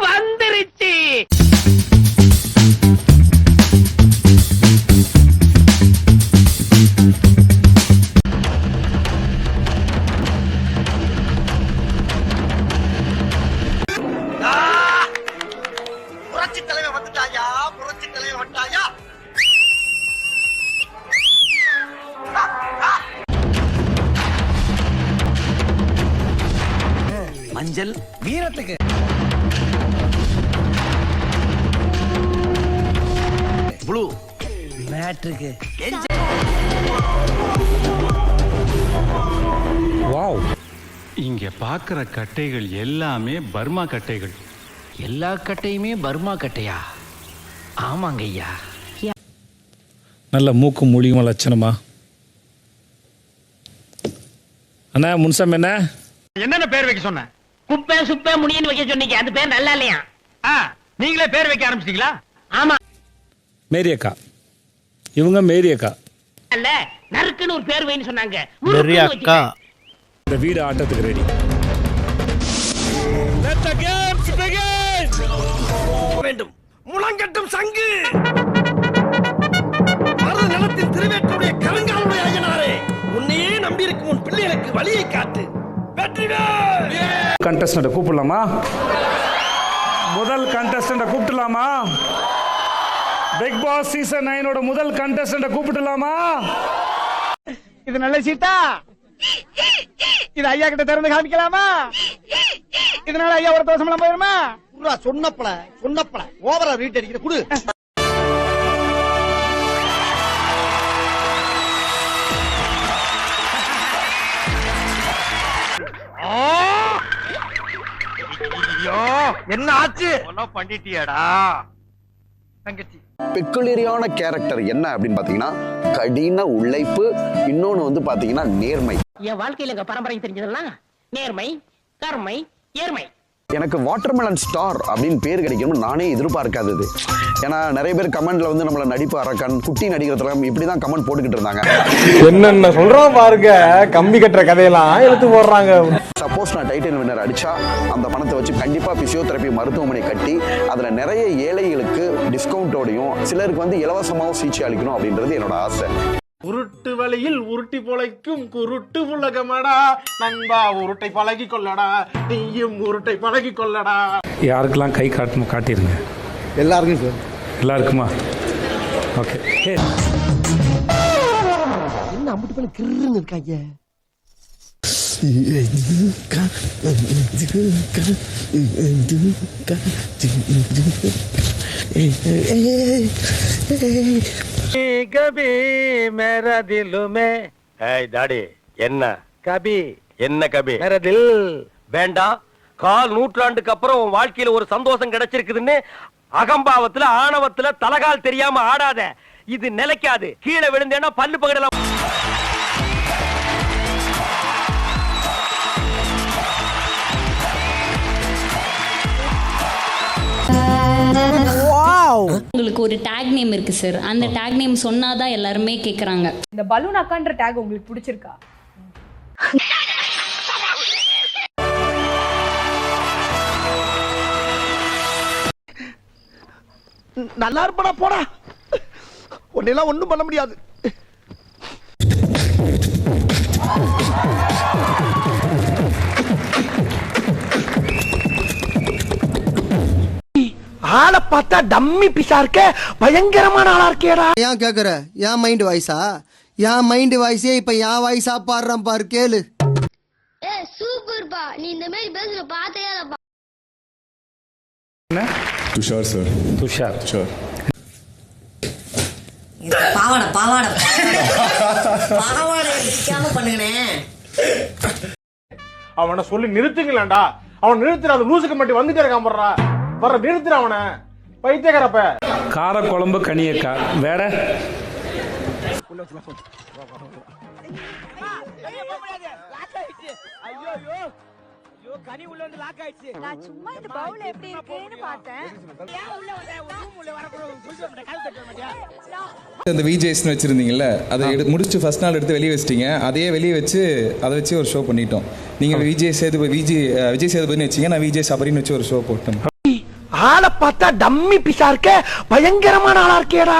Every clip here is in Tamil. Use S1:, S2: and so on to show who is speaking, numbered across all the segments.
S1: வந்துருச்சு.
S2: புரட்சி தலைவர் வந்துட்டாயா, புரட்சி தலைவர் வந்துட்டாயா.
S3: மஞ்சள் வீரத்துக்கு, ப்ளூ மேட்ருக்கு.
S4: வாவ்,
S5: இங்க பாக்குற கட்டைகள் எல்லாமே பர்மா கட்டைகள்.
S3: எல்லா கட்டையுமே பர்மா கட்டையா? ஆமாங்க ஐயா.
S4: நல்ல மூக்கு மூலிகமா லட்சணமா. அண்ணா முன்சாமி என்ன
S1: என்னென்ன பேர் வைக்க சொன்ன? குப்பை சுப்பை முடின்னு வைக்க சொன்னீங்க. அந்த பேர் நல்லா இல்லையா? நீங்களே பேர் வைக்க ஆரம்பிச்சிட்டீங்களா? ஆமா.
S4: மேரி அக்கா, இவங்க மேரி அக்கா.
S1: அல்ல, நறுக்குன்னு ஒரு பேர் வைன்னு சொன்னாங்க.
S6: மேரி அக்கா.
S4: இந்த வீடு ஆட்டத்துக்கு ரெடி.
S2: வேண்டும் முழங்கட்டும் சங்கு. மறு நிலத்தில் திருவேற்றுடைய கருங்காலுடைய ஐயனாரே, உன்னையே நம்பியிருக்கும் உன் பிள்ளைகளுக்கு வழியை காட்டு.
S4: கண்டஸ்டன்ட் கூப்பிடலாமா? முதல் கண்டஸ்டன்ட் கூப்பிடலாமா? பிக் பாஸ் சீசன் 9 முதல் கண்டஸ்டன்ட் கூப்பிடலாமா?
S1: இது நல்ல சீட்டா. இது ஐயா கிட்ட திறந்து காமிக்கலாமா? இதனால ஐயா ஒரு தோசமெல்லாம் போயிருமா?
S2: சொன்னப்பல ஓவரா ரீட் அடிக்கிற குடு.
S1: என்ன ஆச்சு? பண்ணிட்டியாடா தங்கச்சி.
S7: பெக்குலரியான கேரக்டர் என்ன அப்படின்னு பாத்தீங்கன்னா கடின உழைப்பு, இன்னொன்னு வந்து பாத்தீங்கன்னா நேர்மை.
S1: என் வாழ்க்கையில பரம்பரை தெரிஞ்சதெல்லாம் நேர்மை, கருமை, ஏர்மை.
S7: எனக்கு வாட்டர்மெலன் ஸ்டார் அப்படின்னு பேர் கிடைக்கணும்னு நானே எதிர்பார்க்காதது. ஏன்னா நிறைய பேர் கமெண்ட்ல வந்து நம்மள நடிப்பு அரக்கன், குட்டி நடிகர் இப்படிதான் கமெண்ட் போட்டுக்கிட்டு இருந்தாங்க.
S6: என்னென்ன சொல்றோம் பாருங்க, கம்பி கட்டுற கதையெல்லாம் எடுத்து போடுறாங்க.
S7: சப்போஸ் நான் டைட்டில் வின்னர் அடிச்சா அந்த பணத்தை வச்சு கண்டிப்பா பிசியோதெரபி மருத்துவமனை கட்டி அதுல நிறைய ஏழைகளுக்கு டிஸ்கவுண்டோடையும் சிலருக்கு வந்து இலவசமாகவும் சிகிச்சை அளிக்கணும் அப்படின்றது என்னோட ஆசை.
S6: உருட்டு வழியில் உருட்டி பொழைக்கும் குருட்டு உலகமடா நண்பா, உருட்டை பழகி கொள்ளடா, நீயும் உருட்டை பழகி கொள்ளடா.
S4: யாருக்கெல்லாம் கை காட்டணும் காட்டிருங்க.
S6: எல்லாருக்கும் சார்.
S4: எல்லாருக்குமா? ஓகே.
S2: என்ன அம்புட்டு பண்ண கிருன்னு இருக்காங்க.
S1: கபி மேரா திலுமே. ஏய் டாடி, என்ன கபி? என்ன கபி? மேரா தில். வேண்டாம். கால் நூற்றாண்டுக்கு அப்புறம் உன் வாழ்க்கையில ஒரு சந்தோஷம் கிடைச்சிருக்குதுன்னு அகம்பாவத்துல ஆணவத்துல தலகால் தெரியாம ஆடாத. இது நிலைக்காது. கீழே விழுந்தேன்னா பல்லு பகடலாம்.
S8: உங்களுக்கு ஒரு டாக் நேம் இருக்கு சார். அந்த டாக் நேம் சொன்னாதான் எல்லாருமே கேக்குறாங்க.
S9: இந்த பலூன் அக்கான்ற டாக் உங்களுக்கு பிடிச்சிருக்கா?
S2: நல்லா இருப்படா போடா. உன்னெல்லாம் ஒண்ணும் பண்ண முடியாது. ஆளை பார்த்தா டம்மி பிசா இருக்க, பயங்கரமான ஆளா இருக்கேடா.
S10: ஏன் கேக்குற? என் மைண்ட் வாய்ஸா? என் மைண்ட் வாய்ஸே இப்ப என் வாய்ஸா பாடுறேன் பாரு, கேளு.
S11: சூப்பர் பா, நீ இந்த மாதிரி பேசுற பார்த்தே இல்லப்பா.
S5: துஷார் சார்.
S4: துஷார்
S5: சார்.
S11: பாவாடை பாவாடை பாவாடை பண்ணுங்கண்ணே.
S6: அவனை சொல்லி நிறுத்துங்களேன்டா. அவன் நிறுத்துற, அந்த லூசுக்கு மட்டும் வந்துட்டே இருக்கான் போடுறா. வர நிறுத்துற அவனை, பைத்தியக்காரப்ப.
S4: கார குழம்பு கனியக்கா. வேற
S9: நான் சும்மா இந்த பவுல் எப்படி இருக்குன்னு பார்த்தேன்.
S12: அந்த விஜேஸ்னு வச்சிருந்தீங்கல்ல, அதை முடிச்சு ஃபர்ஸ்ட் நாள் எடுத்து வெளியே வச்சிட்டீங்க. அதையே வெளியே வச்சு அதை வச்சு ஒரு ஷோ பண்ணிட்டோம். நீங்க விஜய் சேதுபதி வச்சீங்க, நான் விஜய் சபரின்னு வச்சு ஒரு ஷோ போட்டோம்.
S2: ஆளை பார்த்தா டம்மி பிசா இருக்க, பயங்கரமான ஆளா இருக்கேடா.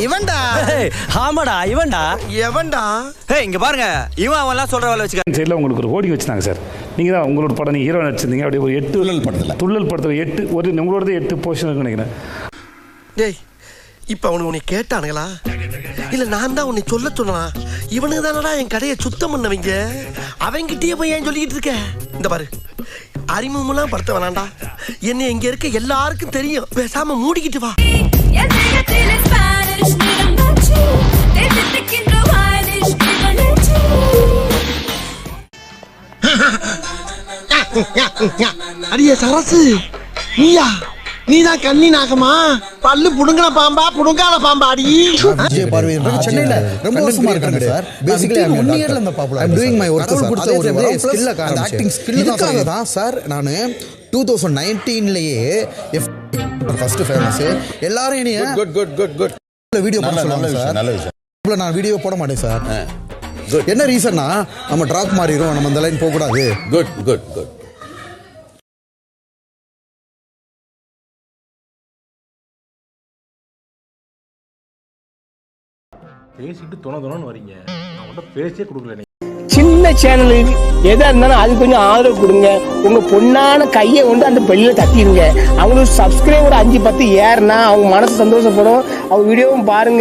S3: இவன்டா ஆமாடா இவன்டா
S2: எவன்டா?
S3: இங்க பாருங்க, இவன் அவெல்லாம் சொல்ற வேலை வச்சுக்க.
S4: சைடில் உங்களுக்கு ஒரு ஹோர்டிங் வச்சுருந்தாங்க சார். நீங்கள் தான் உங்களோட படம், நீங்கள் ஹீரோ நடிச்சிருந்தீங்க. அப்படியே ஒரு 8 துள்ளல் படத்தில் 8 ஒரு உங்களோட 8 போர்ஷன் இருக்குன்னு நினைக்கிறேன்.
S2: டேய், இப்ப அவனுக்கு உன்னை கேட்டானுங்களா இல்ல நான் தான் உன்னை சொல்ல சொன்னா? இவனுக்கு தானடா என் கடையை சுத்தம் பண்ணவங்க. அவங்கிட்டயே போய் ஏன் சொல்லிக்கிட்டு இருக்க? இந்த பாரு, அறிமுகமெல்லாம் படுத்த வேணாண்டா. என்ன இங்க இருக்க எல்லாருக்கும் தெரியும். பேசாம மூடிக்கிட்டு வா. அடியே சரசு, நீயா? நீதான் கண்ணி நாகமா? பல்லு புடுங்கன பாம்பா புடுங்காத பாம்பா? அடி
S10: சென்னையில ரொம்ப வருஷமா இருக்காங்க சார். பேசிக்கலி 1 இயர்ல இந்த popular. I am doing my work sir. அதே ஒரு ஸ்கில்ல காரணம் ஆக்டிங் ஸ்கில்லுக்காக தான் சார். நான் 2019லயே ஃபர்ஸ்ட் ஃபேமஸ். எல்லாரும் என்னைய குட் வீடியோ போட சொல்லுவாங்க சார். நல்ல விஷயம். நான் வீடியோ போட மாட்டேன் சார். என்ன ரீசன்னா, நம்ம ட்ராக் மாறிடும், நம்ம அந்த லைன் போக கூடாது. குட்
S6: பேசிட்டு தொணன்னு வரீங்க. நான் உன்கிட்ட பேசியே கொடுக்கல.
S2: சின்ன சேனலுக்கு எதா இருந்தாலும் அது கொஞ்சம் ஆதரவு கொடுங்க. உங்க பொண்ணான கையை கொண்டு அந்த பெல்லில தட்டிடுங்க. அவங்களுக்கு சப்ஸ்கிரைபர் 5-10 ஏறுனா அவங்க மனசு சந்தோஷப்படும். அவங்க வீடியோவும் பாருங்க.